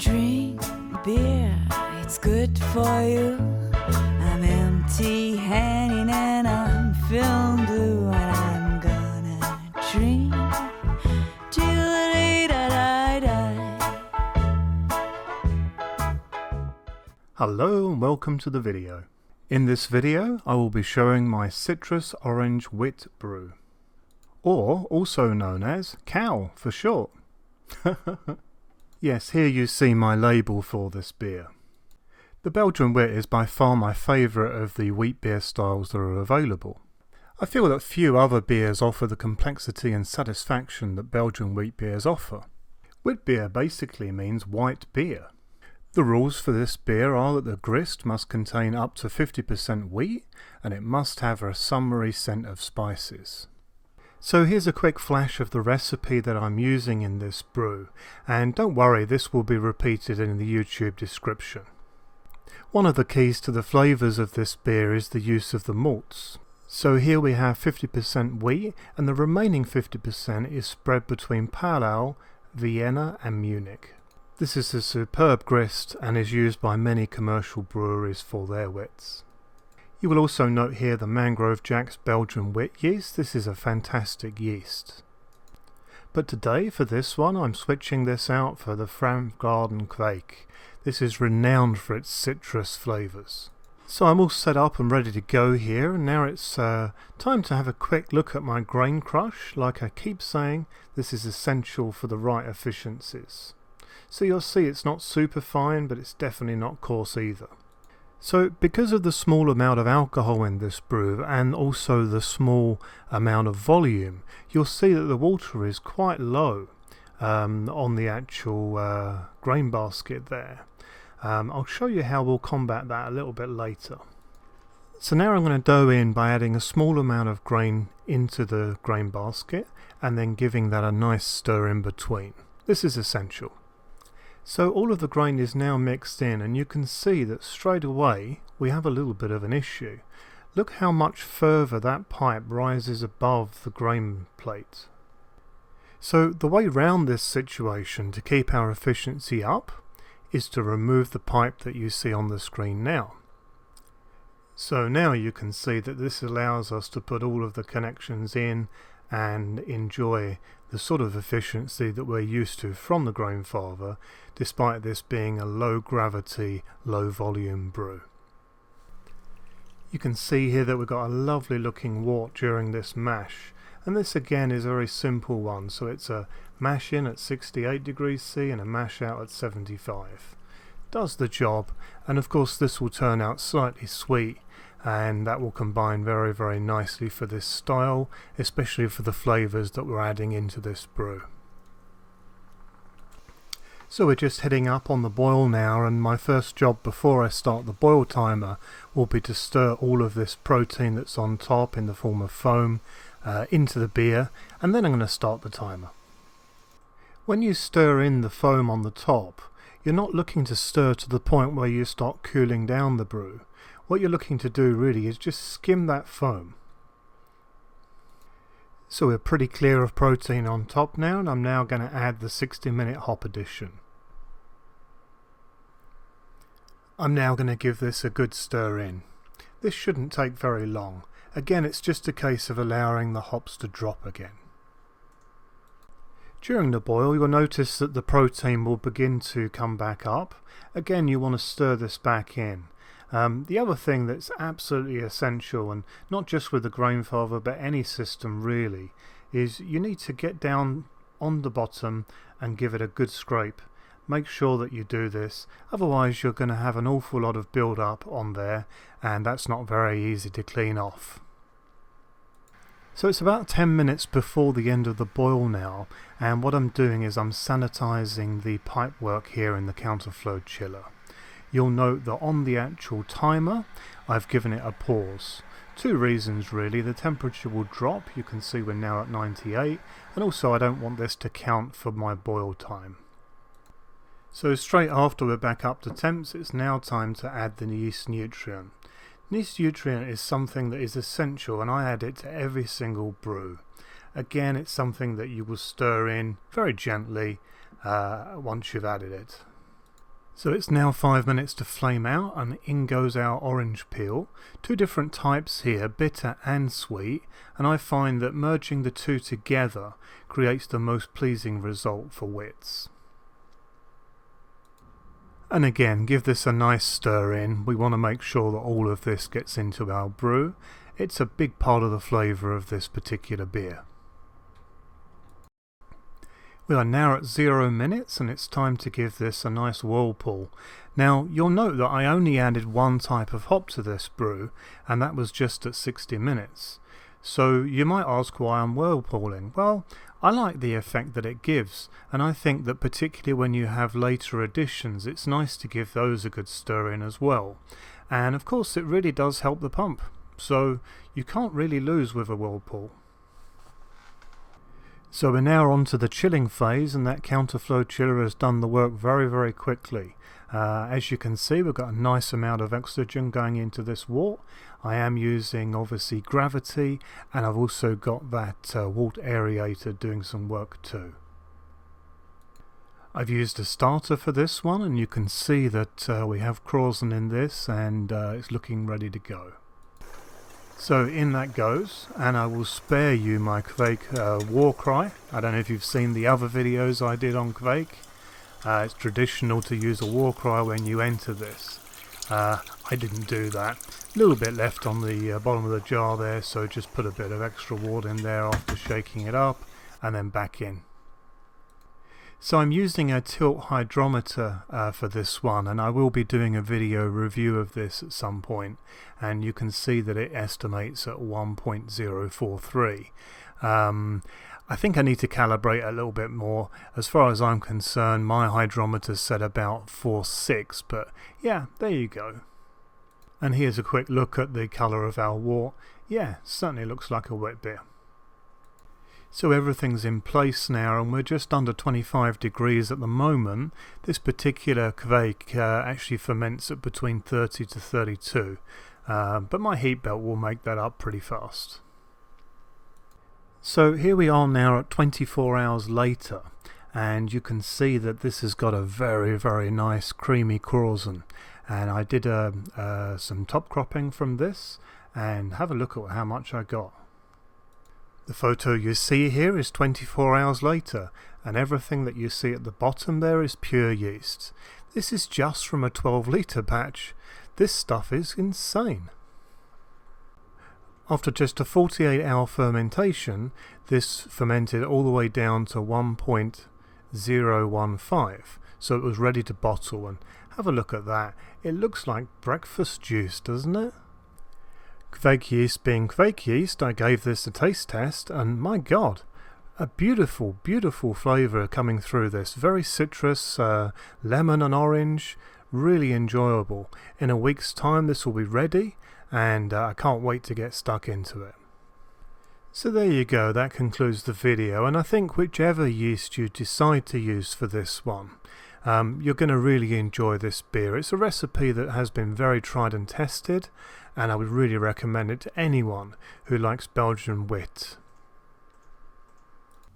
Drink beer, it's good for you. I'm empty-handed and I'm feeling blue, and I'm gonna drink till the day that I die. Hello and welcome to the video. In this video I will be showing my citrus orange wheat brew, or also known as cow for short. Yes, here you see my label for this beer. The Belgian wheat is by far my favourite of the wheat beer styles that are available. I feel that few other beers offer the complexity and satisfaction that Belgian wheat beers offer. Wheat beer basically means white beer. The rules for this beer are that the grist must contain up to 50% wheat and it must have a summery scent of spices. So here's a quick flash of the recipe that I'm using in this brew, and don't worry, this will be repeated in the YouTube description. One of the keys to the flavours of this beer is the use of the malts. So here we have 50% wheat and the remaining 50% is spread between Pale Ale, Vienna and Munich. This is a superb grist and is used by many commercial breweries for their wits. You will also note here the Mangrove Jack's Belgian wheat yeast. This is a fantastic yeast. But today for this one I'm switching this out for the Framgarden Kveik. This is renowned for its citrus flavours. So I'm all set up and ready to go here, and now it's time to have a quick look at my grain crush. Like I keep saying, this is essential for the right efficiencies. So you'll see it's not super fine, but it's definitely not coarse either. So because of the small amount of alcohol in this brew and also the small amount of volume, you'll see that the water is quite low on the actual grain basket there. I'll show you how we'll combat that a little bit later. So now I'm going to dough in by adding a small amount of grain into the grain basket and then giving that a nice stir in between. This is essential. So all of the grain is now mixed in, and you can see that straight away we have a little bit of an issue. Look how much further that pipe rises above the grain plate. So the way round this situation to keep our efficiency up is to remove the pipe that you see on the screen now. So now you can see that this allows us to put all of the connections in and enjoy the sort of efficiency that we're used to from the Grainfather, despite this being a low gravity, low volume brew. You can see here that we've got a lovely looking wort during this mash, and this again is a very simple one, so it's a mash in at 68 degrees C and a mash out at 75. Does the job, and of course this will turn out slightly sweet, and that will combine very, very nicely for this style, especially for the flavours that we're adding into this brew. So we're just heading up on the boil now, and my first job before I start the boil timer will be to stir all of this protein that's on top in the form of foam into the beer, and then I'm going to start the timer. When you stir in the foam on the top, you're not looking to stir to the point where you start cooling down the brew. What you're looking to do really is just skim that foam. So we're pretty clear of protein on top now, and I'm now going to add the 60-minute hop addition. I'm now going to give this a good stir in. This shouldn't take very long. Again, it's just a case of allowing the hops to drop again. During the boil you'll notice that the protein will begin to come back up. Again, you want to stir this back in. The other thing that's absolutely essential, and not just with the Grainfather but any system really, is you need to get down on the bottom and give it a good scrape. Make sure that you do this, otherwise you're going to have an awful lot of build up on there, and that's not very easy to clean off. So it's about 10 minutes before the end of the boil now, and what I'm doing is I'm sanitizing the pipework here in the counterflow chiller. You'll note that on the actual timer I've given it a pause. Two reasons really: the temperature will drop, you can see we're now at 98, and also I don't want this to count for my boil time. So straight after we're back up to temps, it's now time to add the yeast nutrient. Yeast nutrient is something that is essential, and I add it to every single brew. Again, it's something that you will stir in very gently once you've added it. So it's now 5 minutes to flame out, and in goes our orange peel. Two different types here, bitter and sweet, and I find that merging the two together creates the most pleasing result for wits. And again, give this a nice stir in. We want to make sure that all of this gets into our brew. It's a big part of the flavour of this particular beer. We are now at 0 minutes and it's time to give this a nice whirlpool. Now you'll note that I only added one type of hop to this brew, and that was just at 60 minutes. So you might ask why I'm whirlpooling. Well, I like the effect that it gives, and I think that particularly when you have later additions, it's nice to give those a good stir in as well. And of course it really does help the pump, so you can't really lose with a whirlpool. So we're now on to the chilling phase, and that counterflow chiller has done the work very quickly. As you can see, we've got a nice amount of oxygen going into this wort. I am using obviously gravity, and I've also got that wort aerator doing some work too. I've used a starter for this one, and you can see that we have Krausen in this, and it's looking ready to go. So in that goes, and I will spare you my Kveik war cry. I don't know if you've seen the other videos I did on Kveik. It's traditional to use a war cry when you enter this. I didn't do that. A little bit left on the bottom of the jar there, so just put a bit of extra wort in there after shaking it up, and then back in. So I'm using a tilt hydrometer for this one, and I will be doing a video review of this at some point, and you can see that it estimates at 1.043. I think I need to calibrate a little bit more. As far as I'm concerned, my hydrometer said about 4.6, but yeah, there you go. And here's a quick look at the colour of our wort. Yeah, certainly looks like a wet beer. So everything's in place now, and we're just under 25 degrees at the moment. This particular Kveik actually ferments at between 30 to 32, but my heat belt will make that up pretty fast. So here we are now at 24 hours later, and you can see that this has got a very nice creamy Krausen, and I did some top cropping from this, and have a look at how much I got. The photo you see here is 24 hours later, and everything that you see at the bottom there is pure yeast. This is just from a 12-litre batch. This stuff is insane. After just a 48-hour fermentation, this fermented all the way down to 1.015, so it was ready to bottle, and have a look at that. It looks like breakfast juice, doesn't it? Kveik yeast being Kveik yeast, I gave this a taste test, and my god, a beautiful flavour coming through this. Very citrus, lemon and orange, really enjoyable. In a week's time this will be ready, and I can't wait to get stuck into it. So there you go, that concludes the video, and I think whichever yeast you decide to use for this one, you're going to really enjoy this beer. It's a recipe that has been very tried and tested, and I would really recommend it to anyone who likes Belgian wit.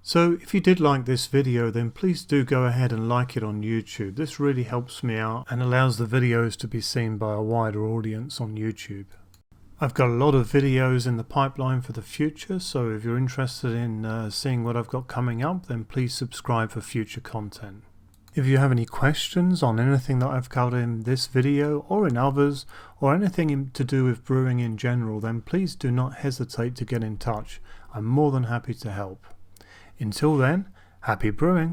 So if you did like this video, then please do go ahead and like it on YouTube. This really helps me out and allows the videos to be seen by a wider audience on YouTube. I've got a lot of videos in the pipeline for the future, so if you're interested in seeing what I've got coming up, then please subscribe for future content. If you have any questions on anything that I've covered in this video or in others, or anything to do with brewing in general, then please do not hesitate to get in touch. I'm more than happy to help. Until then, happy brewing!